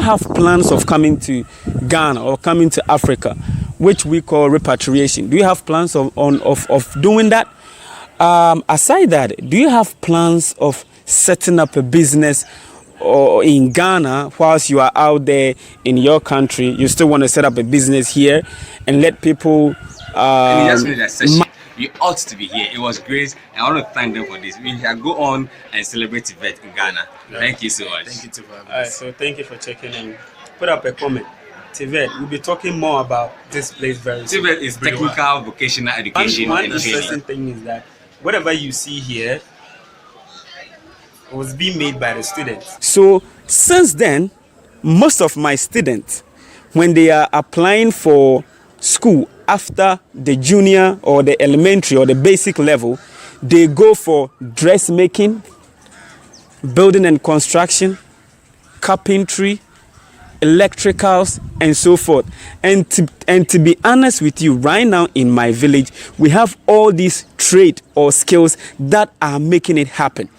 have plans of coming to Ghana or coming to Africa, which we call repatriation? Do you have plans of doing that? Aside that, do you have plans of setting up a business or in Ghana whilst you are out there in your country? You still want to set up a business here and let people you ought to be here. It was great. I want to thank them for this. We can go on and celebrate Tibet in Ghana. Yeah. Thank you so much. Thank you too for having us. So thank you for checking in. Put up a comment. Tibet, we'll be talking more about this place very soon. Tibet is technical, vocational education one and interesting thing is that whatever you see here was being made by the students. So since then, most of my students, when they are applying for school after the junior or the elementary or the basic level, they go for dressmaking, building and construction, carpentry, electricals, and so forth. And to be honest with you, right now in my village, we have all these trade or skills that are making it happen.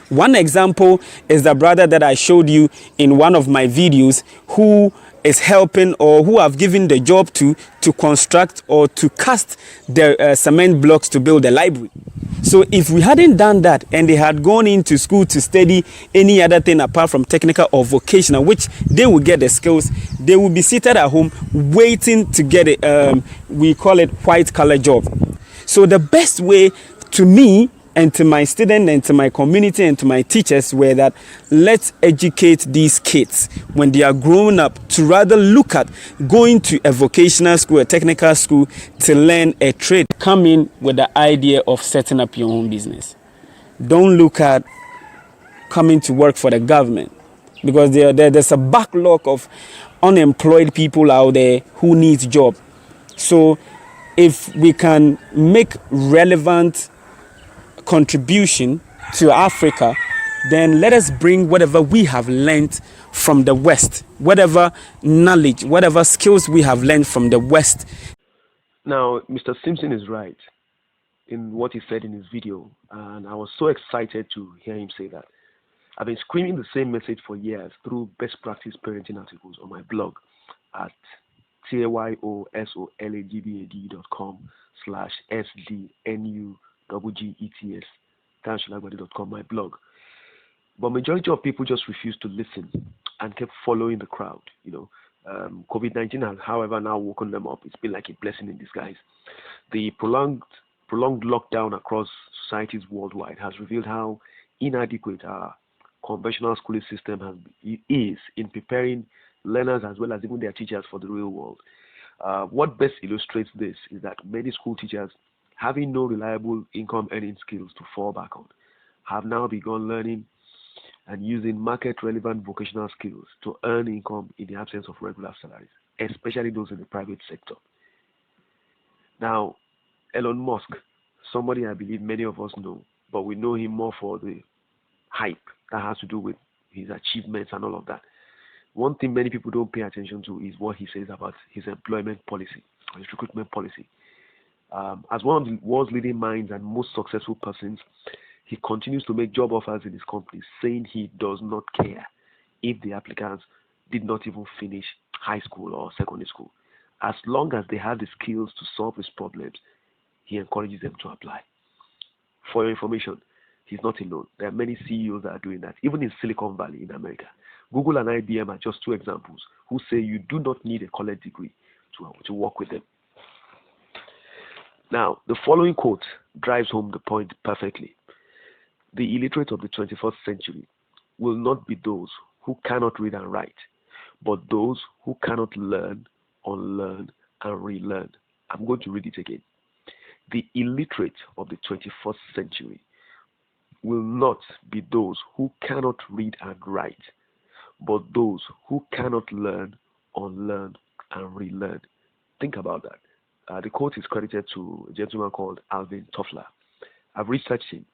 One example is the brother that I showed you in one of my videos who is helping or who have given the job to construct or to cast the cement blocks to build a library. So if we hadn't done that and they had gone into school to study any other thing apart from technical or vocational, which they will get the skills, they will be seated at home waiting to get it. We call it white collar job. So the best way to me and to my students and to my community and to my teachers were that let's educate these kids when they are growing up to rather look at going to a vocational school, a technical school to learn a trade. Come in with the idea of setting up your own business. Don't look at coming to work for the government because there's a backlog of unemployed people out there who need job. So if we can make relevant contribution to Africa, then let us bring whatever we have learned from the West, whatever knowledge, whatever skills we have learned from the West. Now, Mr. Simpson is right in what he said in his video, and I was so excited to hear him say that. I've been screaming the same message for years through best practice parenting articles on my blog at tyosolagbaди.com/sdnuggets, my blog. But majority of people just refused to listen and kept following the crowd. COVID-19 has, however, now woken them up. It's been like a blessing in disguise. The prolonged lockdown across societies worldwide has revealed how inadequate our conventional schooling system is in preparing learners as well as even their teachers for the real world. What best illustrates this is that many school teachers, having no reliable income earning skills to fall back on, have now begun learning and using market-relevant vocational skills to earn income in the absence of regular salaries, especially those in the private sector. Now, Elon Musk, somebody I believe many of us know, but we know him more for the hype that has to do with his achievements and all of that. One thing many people don't pay attention to is what he says about his employment policy, his recruitment policy. As one of the world's leading minds and most successful persons, he continues to make job offers in his company, saying he does not care if the applicants did not even finish high school or secondary school. As long as they have the skills to solve his problems, he encourages them to apply. For your information, he's not alone. There are many CEOs that are doing that, even in Silicon Valley in America. Google and IBM are just two examples who say you do not need a college degree to work with them. Now, the following quote drives home the point perfectly. The illiterate of the 21st century will not be those who cannot read and write, but those who cannot learn, unlearn, and relearn. I'm going to read it again. The illiterate of the 21st century will not be those who cannot read and write, but those who cannot learn, unlearn, and relearn. Think about that. The quote is credited to a gentleman called Alvin Toffler. I've researched him.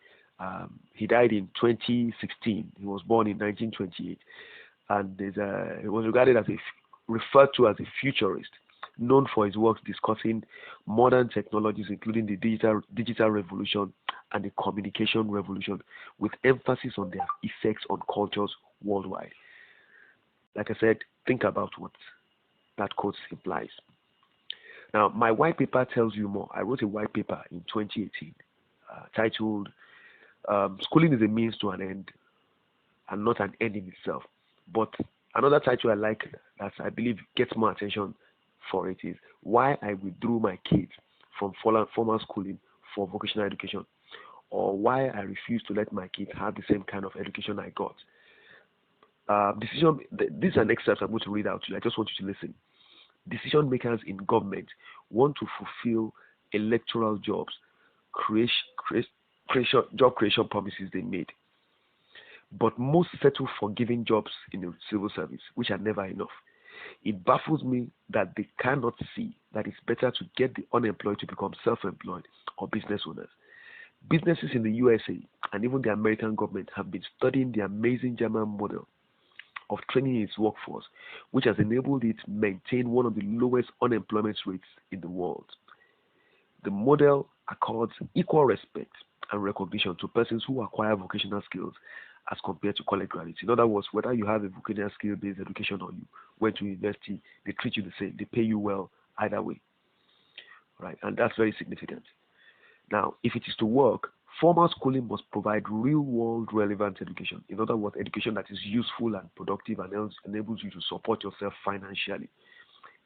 He died in 2016. He was born in 1928, and he was referred to as a futurist, known for his works discussing modern technologies, including the digital revolution and the communication revolution, with emphasis on their effects on cultures worldwide. like I said, think about what that quote implies. Now, my white paper tells you more. I wrote a white paper in 2018 titled Schooling is a Means to an End and Not an End in Itself. But another title I like that I believe gets more attention for it is Why I Withdrew My Kids from Formal Schooling for Vocational Education, or Why I Refuse to Let My Kids Have the Same Kind of Education I Got. This is an excerpt I'm going to read out to you. I just want you to listen. Decision makers in government want to fulfill electoral job creation promises they made. But most settle for giving jobs in the civil service, which are never enough. It baffles me that they cannot see that it's better to get the unemployed to become self-employed or business owners. Businesses in the USA and even the American government have been studying the amazing German model of training its workforce, which has enabled it to maintain one of the lowest unemployment rates in the world. The model accords equal respect and recognition to persons who acquire vocational skills as compared to college graduates. In other words, whether you have a vocational skill-based education or you went to university, they treat you the same. They pay you well either way. Right? And that's very significant. Now, if it is to work, formal schooling must provide real-world relevant education. In other words, education that is useful and productive and enables you to support yourself financially.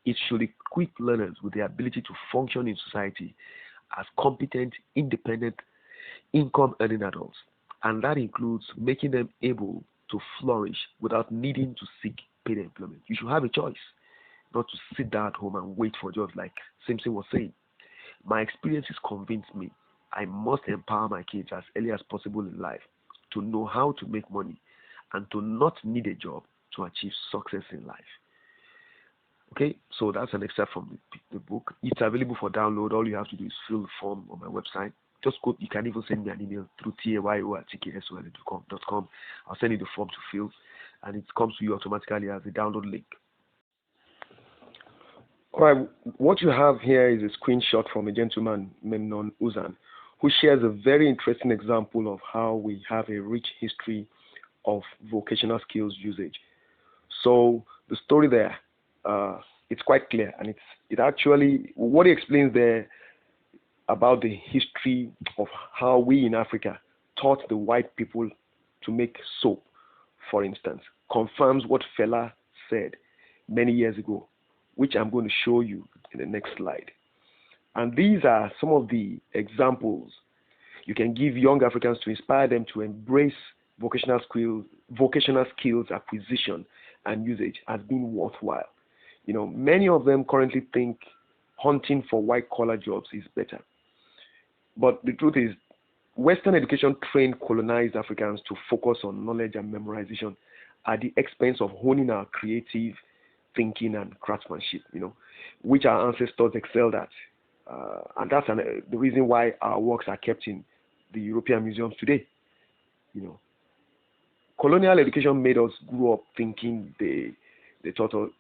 It should equip learners with the ability to function in society as competent, independent, income-earning adults. And that includes making them able to flourish without needing to seek paid employment. You should have a choice, not to sit down at home and wait for jobs like Simpson was saying. My experiences convince me I must empower my kids as early as possible in life to know how to make money and to not need a job to achieve success in life. Okay, so that's an excerpt from the book. It's available for download. All you have to do is fill the form on my website. Just go, you can even send me an email through tayo@tksol.com. I'll send you the form to fill, and it comes to you automatically as a download link. All right, what you have here is a screenshot from a gentleman named Non Uzan, who shares a very interesting example of how we have a rich history of vocational skills usage. So the story there, it's quite clear, and it actually, what he explains there about the history of how we in Africa taught the white people to make soap, for instance, confirms what Fela said many years ago, which I'm going to show you in the next slide. And these are some of the examples you can give young Africans to inspire them to embrace vocational skills acquisition and usage as being worthwhile. You know, many of them currently think hunting for white-collar jobs is better. But the truth is, Western education trained colonized Africans to focus on knowledge and memorization at the expense of honing our creative thinking and craftsmanship, you know, which our ancestors excelled at. And that's the reason why our works are kept in the European museums today. You know, colonial education made us grow up thinking they taught us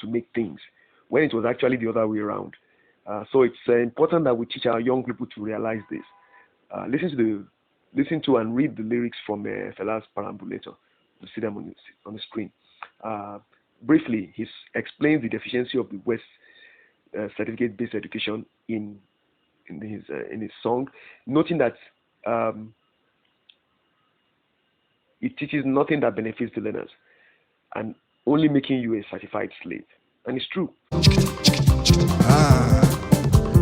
to make things, when it was actually the other way around. So it's important that we teach our young people to realize this. Listen to and read the lyrics from Fela's Perambulator. You see them on the screen. Briefly, he explains the deficiency of the West certificate-based education in his song, noting that it teaches nothing that benefits the learners and only making you a certified slave. And it's true.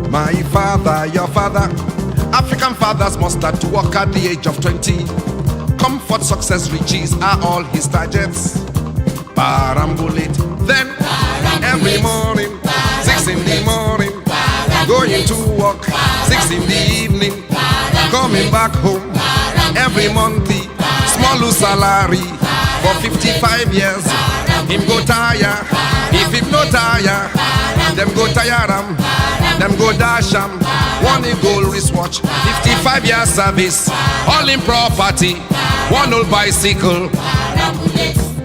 My father, your father, African fathers must start to work at the age of 20. Comfort, success, riches are all his targets. Parambulate, then every morning, 6 in the morning, going to work, 6 in the evening, coming back home every month, small salary for 55 years. Him go tire, if him no tire, them go tire him, them go dash him. One gold wristwatch, 55 years service, all in property, one old bicycle.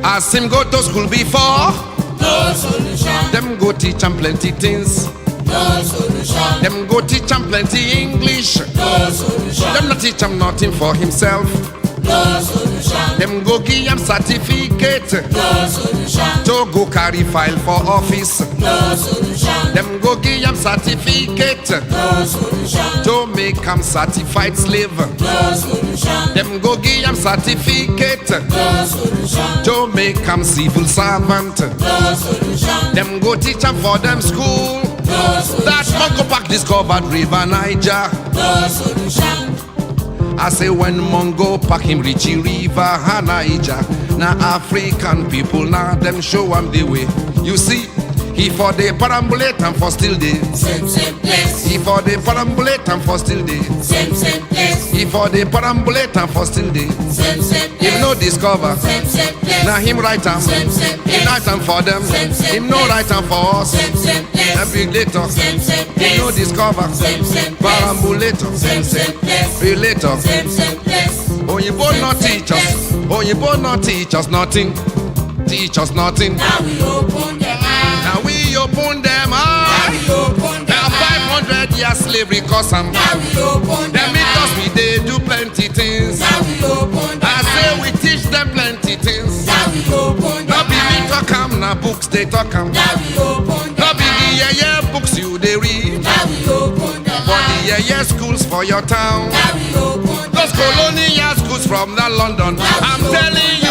As him go to school before, no solution. Them go teach him plenty things, no solution. Them go teach him plenty English, no solution. Them not teach him nothing for himself, No solution. Them go give him certificate. No solution. To go carry file for office. No solution. Them go give him certificate. No solution. To make him certified slave. No solution. Them go give him certificate. No solution. To make him civil servant. No solution. Them go teach him for them school. No solution. That Mongo Park discovered River Niger. No solution. I say when Mongo Park him reach the River Niger. Now African people now them show him the way. You see, he for the perambulate and for still day. Same place. He for the perambulate and for still day. Same place. He for the perambulate and for still day. Same place. Him no discover. Same place. Now him write am. Same Him write am for them. Him no write am for us. Same place. Every later. Same Him no discover. Same place. Perambulator. Same place. Relator. Same place. Oyinbo not teach us. Oyinbo not teach us nothing. Teach us nothing. Now we open the eye. Now we open them Now eyes. we open the Now eye. 500 years slavery cause am. Now we open the Them meet us eye. we they do plenty things. Now we open the I say eye. we teach them plenty things. Now we open the No be me eye. talk am, na books they talk am. Now we open the No be eye. the books you they read. Now we open the For eye. the schools for your town. Now we open the Those colonial schools from the London. I'm telling you.